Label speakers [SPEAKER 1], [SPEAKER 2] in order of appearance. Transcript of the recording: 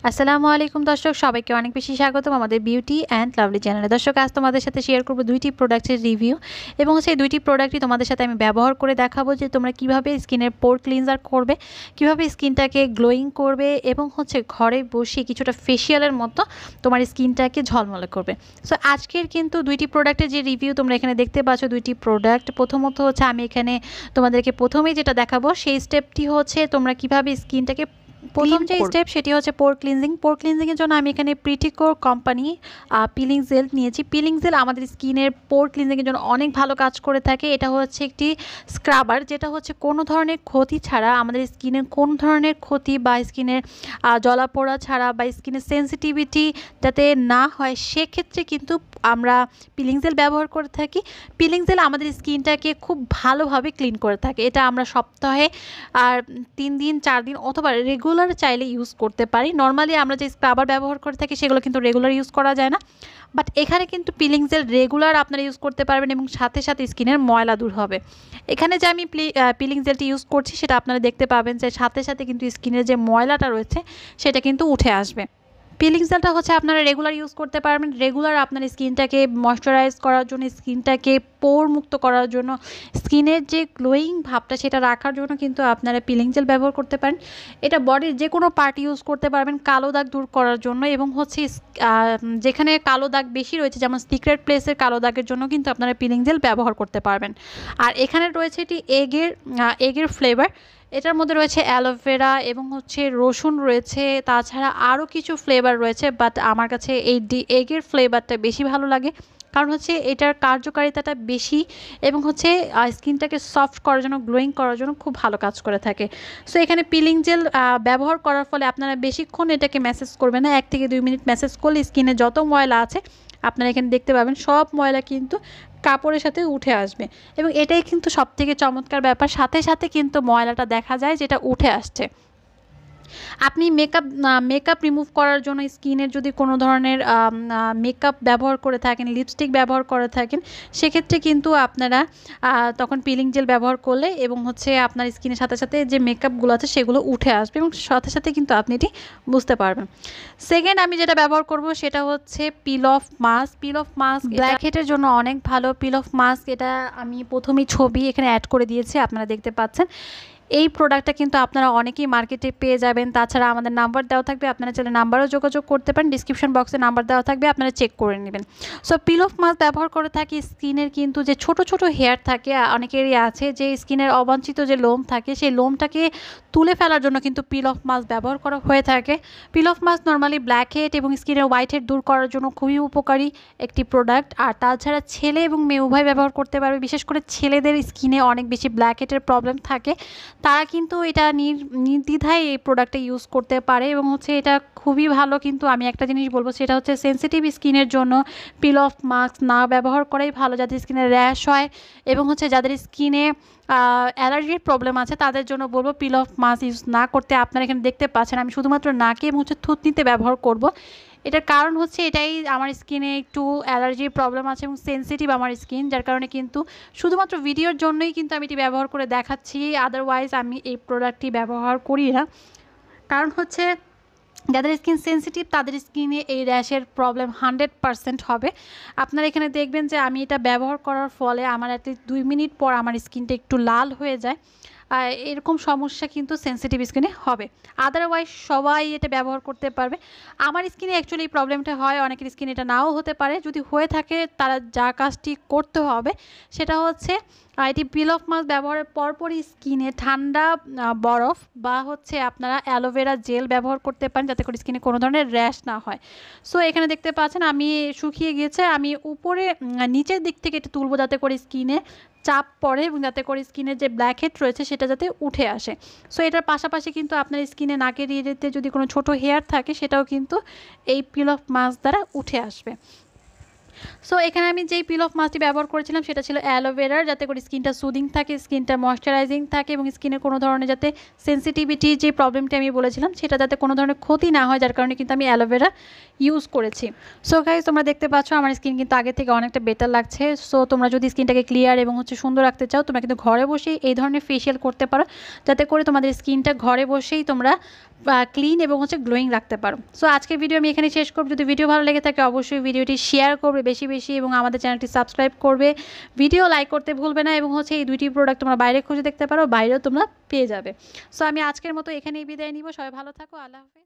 [SPEAKER 1] আসসালামু আলাইকুম দর্শক, সবাইকে অনেক বেশি স্বাগতম আমাদের বিউটি অ্যান্ড লাভলি চ্যানেলে। দর্শক, আজ তোমাদের সাথে শেয়ার করব দুইটি প্রোডাক্টের রিভিউ এবং সেই দুইটি প্রোডাক্টই তোমাদের সাথে আমি ব্যবহার করে দেখাবো যে তোমরা কিভাবে স্কিনের পোর ক্লিনজার করবে, কিভাবে স্কিনটাকে গ্লোয়িং করবে এবং ঘরে বসে কিছুটা ফেশিয়ালের মতো তোমার স্কিনটাকে ঝলমলে করবে। সো আজকের কিন্তু দুইটি প্রোডাক্টের যে রিভিউ তোমরা এখানে দেখতে পাচ্ছ, দুইটি প্রোডাক্ট। প্রথমত আমি এখানে তোমাদেরকে প্রথমেই যেটা দেখাবো সেই স্টেপটি হচ্ছে তোমরা কিভাবে স্কিনটাকে প্রথম যে স্টেপ সেটি হচ্ছে পোর ক্লিনজিং। পোর ক্লিনজিংয়ের জন্য আমি এখানে প্রিটিকোর কোম্পানি পিলিং জেল নিয়েছি। পিলিং জেল আমাদের স্কিনের পোর ক্লিনজিংয়ের জন্য অনেক ভালো কাজ করে থাকে। এটা হচ্ছে একটি স্ক্রাবার, যেটা হচ্ছে কোনো ধরনের ক্ষতি ছাড়া আমাদের স্কিনের কোনো ধরনের ক্ষতি বা স্কিনের জ্বলাপোড়া ছাড়া বা স্কিনের সেন্সিটিভিটি যাতে না হয় সেক্ষেত্রে কিন্তু আমরা পিলিং জেল ব্যবহার করে থাকি। পিলিং জেল আমাদের স্কিনটাকে খুব ভালোভাবে ক্লিন করে থাকে। এটা আমরা সপ্তাহে 3 দিন 4 দিন অথবা রেগুলার চাইলে ইউজ করতে পারি। নর্মালি আমরা যে স্ক্রাবার ব্যবহার করে থাকি সেগুলো কিন্তু রেগুলার ইউজ করা যায় না, বাট এখানে কিন্তু পিলিং জেল রেগুলার আপনারা ইউজ করতে পারবেন এবং সাথে সাথে স্কিনের ময়লা দূর হবে। এখানে যে আমি পিলিং জেলটি ইউজ করছি সেটা আপনারা দেখতে পাবেন যে সাথে সাথে কিন্তু স্কিনের যে ময়লাটা রয়েছে সেটা কিন্তু উঠে আসবে। পিলিং জেলটা হচ্ছে আপনারা রেগুলার ইউজ করতে পারবেন। রেগুলার আপনার স্কিনটাকে ময়শ্চারাইজ করার জন্য, স্কিনটাকে পোর মুক্ত করার জন্য, স্কিনের যে গ্লোয়িং ভাবটা সেটা রাখার জন্য কিন্তু আপনারা পিলিং জেল ব্যবহার করতে পারেন। এটা বডির যে কোনো পার্ট ইউজ করতে পারবেন কালো দাগ দূর করার জন্য এবং যেখানে কালো দাগ বেশি রয়েছে, যেমন সিক্রেট প্লেসের কালো দাগের জন্য কিন্তু আপনারা পিলিং জেল ব্যবহার করতে পারবেন। আর এখানে রয়েছে এটি এগের ফ্লেভার। এটার মধ্যে রয়েছে অ্যালোভেরা এবং রসুন রয়েছে, তাছাড়া আরও কিছু ফ্লেভার রয়েছে, বাট আমার কাছে এই এগের ফ্লেভারটা বেশি ভালো লাগে, কারণ এটার কার্যকারিতাটা বেশি এবং স্কিনটাকে সফট করার জন্য, গ্লোয়িং করার জন্য খুব ভালো কাজ করে থাকে। সো এখানে পিলিং জেল ব্যবহার করার ফলে আপনারা বেশিক্ষণ এটাকে ম্যাসেজ করবেন না। 1 থেকে 2 মিনিট ম্যাসেজ করলে স্কিনে যত ময়লা আছে আপনারা এখানে দেখতে পাবেন সব ময়লা কিন্তু কাপড়ের সাথে উঠে আসবে এবং এটাই কিন্তু সবথেকে চমৎকার ব্যাপার। সাথে সাথে কিন্তু ময়লাটা দেখা যায় যেটা উঠে আসছে। আপনি মেকআপ রিমুভ করার জন্য স্কিনের যদি কোনো ধরনের মেকআপ ব্যবহার করে থাকেন, লিপস্টিক ব্যবহার করে থাকেন, সেক্ষেত্রে কিন্তু আপনারা তখন পিলিং জেল ব্যবহার করলে এবং আপনার স্কিনের সাথে সাথে যে মেকআপগুলো আছে সেগুলো উঠে আসবে এবং সাথে সাথে কিন্তু আপনি এটি বুঝতে পারবেন। সেকেন্ড আমি যেটা ব্যবহার করব সেটা হচ্ছে peel off mask. Peel off mask black হেডের জন্য অনেক ভালো। পিল অফ মাস্ক এটা আমি প্রথমেই ছবি এখানে অ্যাড করে দিয়েছি, আপনারা দেখতে পাচ্ছেন। এই প্রোডাক্টটা কিন্তু আপনারা অনেকেই মার্কেটে পেয়ে যাবেন। তাছাড়া আমাদের নাম্বার দেওয়া থাকবে, আপনারা চাইলে নাম্বারও যোগাযোগ করতে পারেন। ডিসক্রিপশন বক্সে নাম্বার দেওয়া থাকবে, আপনারা চেক করে নেবেন। সো পিল অফ মাস্ক ব্যবহার করে থাকি স্কিনের কিন্তু যে ছোট ছোট হেয়ার থাকে, অনেকেরই আছে যে স্কিনের অবাঞ্ছিত যে লোম থাকে সেই লোমটাকে তুলে ফেলার জন্য কিন্তু পিল অফ মাস্ক ব্যবহার করা হয়ে থাকে। পিল off mask normally black head এবং স্কিনের হোয়াইট হেড দূর করার জন্য খুবই উপকারী একটি প্রোডাক্ট। আর তাছাড়া ছেলে এবং মেয়ে উভয় ব্যবহার করতে পারবে। বিশেষ করে ছেলেদের স্কিনে অনেক বেশি ব্ল্যাক হেডের প্রবলেম থাকে, তারা কিন্তু এটা নির্দ্বিধায় এই প্রোডাক্টটা ইউজ করতে পারে এবং এটা খুবই ভালো। কিন্তু আমি একটা জিনিস বলবো, সেটা হচ্ছে সেন্সিটিভ স্কিনের জন্য পিল অফ মাস্ক না ব্যবহার করাই ভালো। যাদের স্কিনে র্যাশ হয় এবং যাদের স্কিনে অ্যালার্জির প্রবলেম আছে তাদের জন্য বলবো পিল অফ মাস্ক ইউজ না করতে। আপনারা এখানে দেখতে পাচ্ছেন আমি শুধুমাত্র নাকে এবং থুতনিতে ব্যবহার করব। এটার কারণ এটাই, আমার স্কিনে একটু অ্যালার্জির প্রবলেম আছে এবং সেন্সিটিভ আমার স্কিন, যার কারণে কিন্তু শুধুমাত্র ভিডিওর জন্যই কিন্তু আমি এটি ব্যবহার করে দেখাচ্ছি। আদারওয়াইজ আমি এই প্রোডাক্টটি ব্যবহার করি না, কারণ যাদের স্কিন সেন্সিটিভ তাদের স্কিনে এই র্যাশের প্রবলেম 100% হবে। আপনারা এখানে দেখবেন যে আমি এটা ব্যবহার করার ফলে আমার অ্যাটলিস্ট 2 মিনিট পর আমার স্কিনটা একটু লাল হয়ে যায়। এরকম সমস্যা কিন্তু সেন্সিটিভ স্কিনে হবে। আদারওয়াইজ সবাই এটা ব্যবহার করতে পারবে। আমার স্কিনে অ্যাকচুয়ালি এই প্রবলেমটা হয়, অনেকের স্কিনে এটা নাও হতে পারে। যদি হয়ে থাকে তারা যা কাজটি করতে হবে সেটা হচ্ছে এটি পিল অফ মাস্ক ব্যবহারের পরপরই স্কিনে ঠান্ডা বরফ বা আপনারা অ্যালোভেরা জেল ব্যবহার করতে পারেন, যাতে করে স্কিনে কোনো ধরনের র্যাশ না হয়। সো এখানে দেখতে পাচ্ছেন আমি শুকিয়ে গিয়েছে, আমি উপরে নিচের দিক থেকে এটা তুলবো যাতে করে স্কিনে চাপ পড়ে এবং যাতে করে স্কিনের যে ব্ল্যাক হেড রয়েছে সেটা যাতে উঠে আসে। সো এটার পাশাপাশি কিন্তু আপনার স্কিনে নাকের এরিয়াতে যদি কোনো ছোট হেয়ার থাকে সেটাও কিন্তু এই পিল অফ মাস্ক দ্বারা উঠে আসবে। সো এখানে আমি যেই পিল অফ মাস্কটি ব্যবহার করেছিলাম সেটা ছিল অ্যালোভেরার, যাতে করে স্কিনটা সুদিং থাকে, স্কিনটা ময়শ্চারাইজিং থাকে এবং স্কিনের কোনো ধরনের যাতে সেন্সিটিভিটি যে প্রবলেমটি আমি বলেছিলাম সেটা যাতে কোনো ধরনের ক্ষতি না হয়, যার কারণে কিন্তু আমি অ্যালোভেরা ইউজ করেছি। সো গাইস, তোমরা দেখতে পাচ্ছ আমার স্কিন কিন্তু আগে থেকে অনেকটা বেটার লাগছে। সো তোমরা যদি স্কিনটাকে ক্লিয়ার এবং সুন্দর রাখতে চাও, তোমরা কিন্তু ঘরে বসেই এই ধরনের ফেশিয়াল করতে পারো, যাতে করে তোমাদের স্কিনটা ঘরে বসেই তোমরা ক্লিন এবং হচ্ছে গ্লোয়িং রাখতে পারো। সো আজকের ভিডিও আমি এখানে শেষ করব। যদি ভিডিও ভালো লেগে থাকে অবশ্যই ভিডিওটি শেয়ার করবে বেশি বেশি এবং আমাদের চ্যানেলটি সাবস্ক্রাইব করবে, ভিডিও লাইক করতে ভুলবে না এবং হচ্ছে এই দুইটি প্রোডাক্ট তোমরা বাইরে খুঁজে দেখতে পারো, বাইরেও তোমরা পেয়ে যাবে। সো আমি আজকের মতো এখানেই বিদায় নিব। সবাই ভালো থাকো, আল্লাহ হাফেজ।